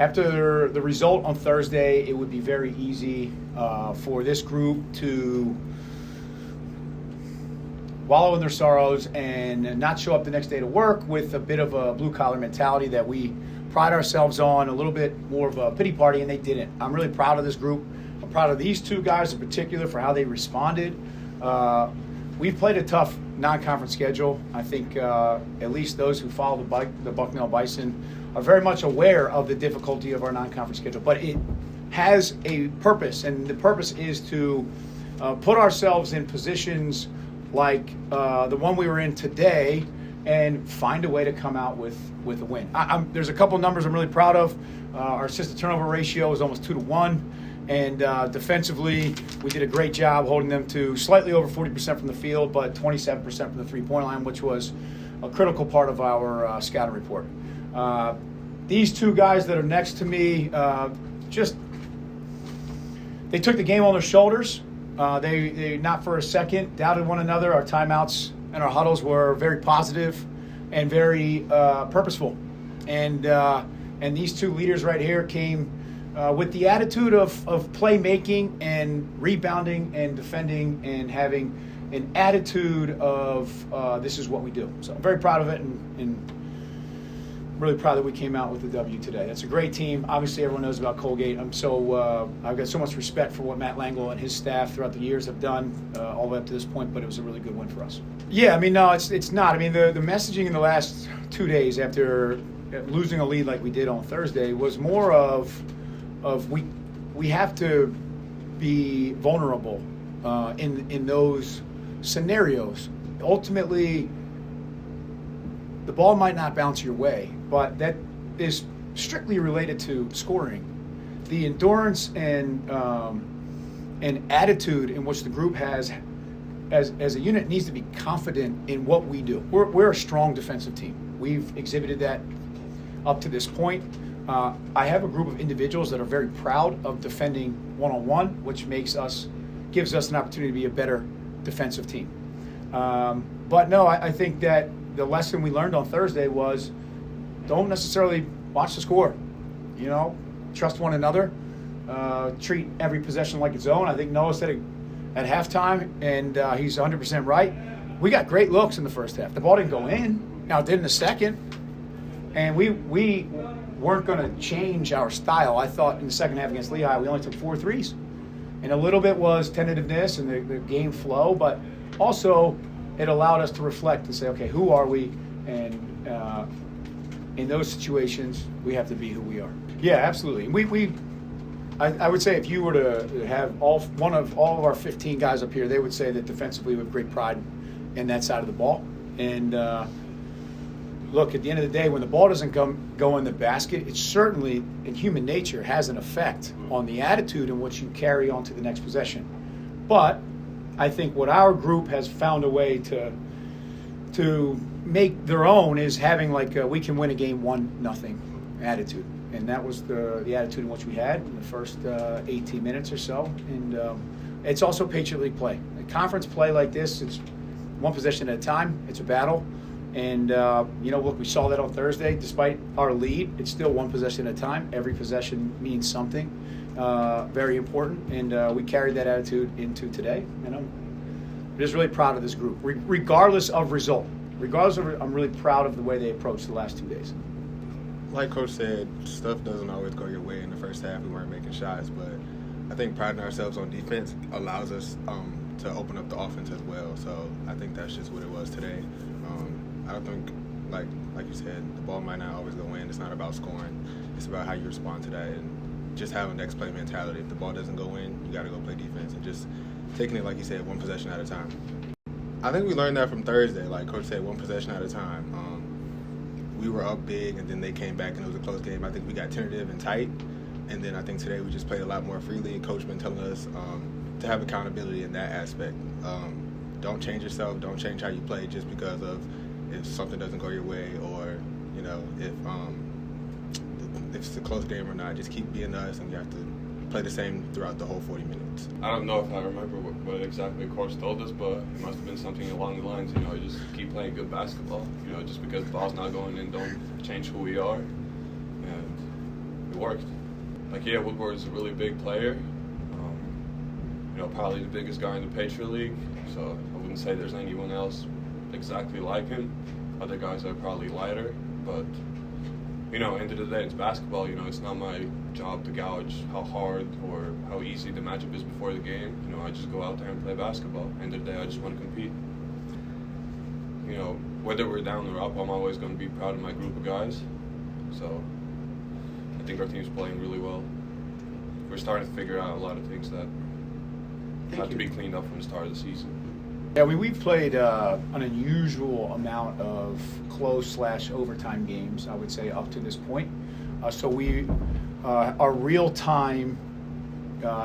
After the result on Thursday, it would be very easy for this group to wallow in their sorrows and not show up the next day to work with a bit of a blue-collar mentality that we pride ourselves on, a little bit more of a pity party, and they didn't. I'm really proud of this group. I'm proud of these two guys in particular for how they responded. We've played a tough non-conference schedule. I think at least those who follow the Bucknell Bison are very much aware of the difficulty of our non-conference schedule. But it has a purpose, and the purpose is to put ourselves in positions like the one we were in today and find a way to come out with a win. There's a couple numbers I'm really proud of. Our assist-to-turnover ratio is almost 2-1. And defensively, we did a great job holding them to slightly over 40% from the field, but 27% from the three-point line, which was a critical part of our scouting report. These two guys that are next to me, they took the game on their shoulders. They not for a second doubted one another. Our timeouts and our huddles were very positive and very purposeful. And these two leaders right here came with the attitude of playmaking and rebounding and defending and having an attitude of this is what we do. So I'm very proud of it and really proud that we came out with the W today. That's a great team. Obviously, everyone knows about Colgate. I've got so much respect for what Matt Langle and his staff throughout the years have done all the way up to this point, but it was a really good win for us. Yeah, I mean, no, it's not. I mean, the messaging in the last 2 days after losing a lead like we did on Thursday was more of we have to be vulnerable in those scenarios. Ultimately, the ball might not bounce your way, but that is strictly related to scoring. The endurance and attitude in which the group has as a unit needs to be confident in what we do. We're a strong defensive team. We've exhibited that up to this point. I have a group of individuals that are very proud of defending one-on-one, which gives us an opportunity to be a better defensive team. But no, I think that the lesson we learned on Thursday was don't necessarily watch the score. Trust one another. Treat every possession like its own. I think Noah said it at halftime, and he's 100% right. We got great looks in the first half. The ball didn't go in. Now it did in the second. And we weren't going to change our style. I thought in the second half against Lehigh, we only took 4 threes. And a little bit was tentativeness and the game flow, but also it allowed us to reflect and say, okay, who are we? And in those situations, we have to be who we are. Yeah, absolutely. I would say if you were to have all of our 15 guys up here, they would say that defensively we have great pride in that side of the ball. And look, at the end of the day, when the ball doesn't go in the basket, it certainly, in human nature, has an effect on the attitude in which you carry on to the next possession. But I think what our group has found a way to make their own is having we can win a game 1-0 attitude. And that was the attitude in which we had in the first 18 minutes or so. And it's also Patriot League play. A conference play like this, it's one possession at a time. It's a battle. And, look, we saw that on Thursday. Despite our lead, it's still one possession at a time. Every possession means something very important. And we carried that attitude into today. And I'm just really proud of this group, regardless of result. I'm really proud of the way they approached the last 2 days. Like Coach said, stuff doesn't always go your way. In the first half, we weren't making shots. But I think priding ourselves on defense allows us to open up the offense as well. So I think that's just what it was today. I don't think, like you said, the ball might not always go in. It's not about scoring. It's about how you respond to that and just having next play mentality. If the ball doesn't go in, you got to go play defense and just taking it, like you said, one possession at a time. I think we learned that from Thursday. Like Coach said, one possession at a time. We were up big, and then they came back, and it was a close game. I think we got tentative and tight, and then I think today we just played a lot more freely. Coach been telling us to have accountability in that aspect. Don't change yourself. Don't change how you play just because of if something doesn't go your way or, if it's a close game or not. Just keep being us, and you have to play the same throughout the whole 40 minutes. I don't know if I remember what exactly Coach told us, but it must have been something along the lines, just keep playing good basketball. Just because the ball's not going in, don't change who we are. And it worked. Like, yeah, Woodward is a really big player. Probably the biggest guy in the Patriot League. So I wouldn't say there's anyone else exactly like him. Other guys are probably lighter, but end of the day, it's basketball. It's not my job to gouge how hard or how easy the matchup is before the game. I just go out there and play basketball. End of the day, I just want to compete. Whether we're down or up, I'm always going to be proud of my group of guys. So I think our team's playing really well. We're starting to figure out a lot of things that have to be cleaned up from the start of the season. Yeah, we've played an unusual amount of close/overtime games, I would say, up to this point. So we are real time,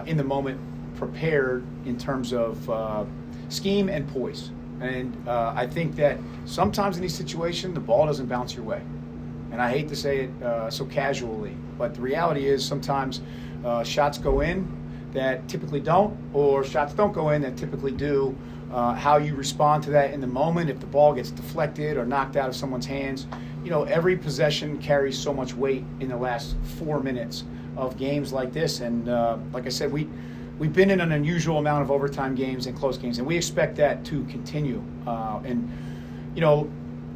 in the moment, prepared in terms of scheme and poise. And I think that sometimes in these situations, the ball doesn't bounce your way. And I hate to say it so casually, but the reality is sometimes shots go in that typically don't, or shots don't go in that typically do. How you respond to that in the moment, if the ball gets deflected or knocked out of someone's hands. Every possession carries so much weight in the last 4 minutes of games like this. And like I said, we've been in an unusual amount of overtime games and close games, and we expect that to continue.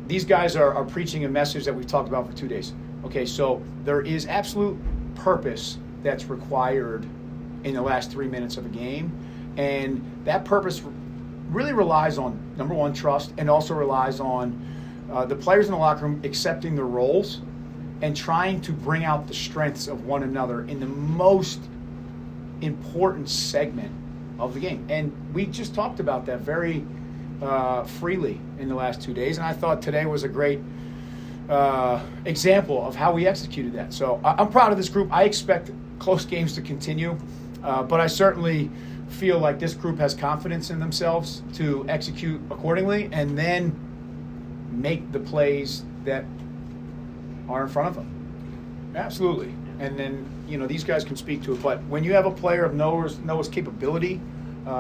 These guys are preaching a message that we've talked about for 2 days. Okay, so there is absolute purpose that's required in the last 3 minutes of a game, and that purpose really relies on, number one, trust, and also relies on the players in the locker room accepting their roles and trying to bring out the strengths of one another in the most important segment of the game. And we just talked about that very freely in the last 2 days, and I thought today was a great example of how we executed that. So I'm proud of this group. I expect close games to continue, but I certainly feel like this group has confidence in themselves to execute accordingly and then make the plays that are in front of them. Absolutely. And then, these guys can speak to it. But when you have a player of Noah's capability,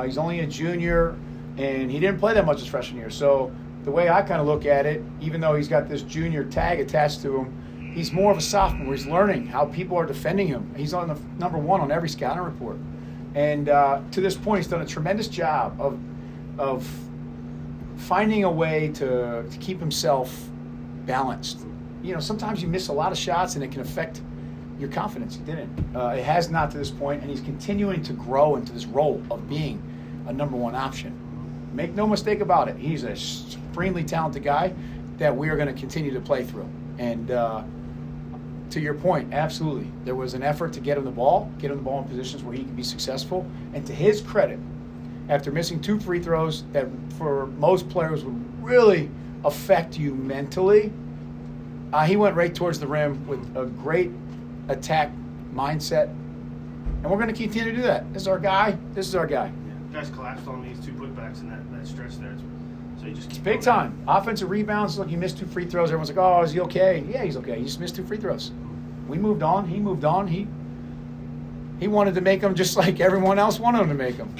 he's only a junior, and he didn't play that much his freshman year. So the way I kind of look at it, even though he's got this junior tag attached to him, he's more of a sophomore. He's learning how people are defending him. He's on the number one on every scouting report. And to this point, he's done a tremendous job of finding a way to keep himself balanced. Sometimes you miss a lot of shots and it can affect your confidence. He didn't. It has not to this point, and he's continuing to grow into this role of being a number one option. Make no mistake about it. He's a supremely talented guy that we are going to continue to play through. And to your point, absolutely. There was an effort to get him the ball in positions where he could be successful. And to his credit, after missing 2 free throws that for most players would really affect you mentally, he went right towards the rim with a great attack mindset. And we're going to continue to do that. This is our guy. Yeah. Guys collapsed on these 2 putbacks in that stretch there. So you just it's big time. Offensive rebounds. Look, he missed 2 free throws. Everyone's like, oh, is he okay? Yeah, he's okay. He just missed 2 free throws. We moved on. He moved on. He wanted to make them just like everyone else wanted him to make them.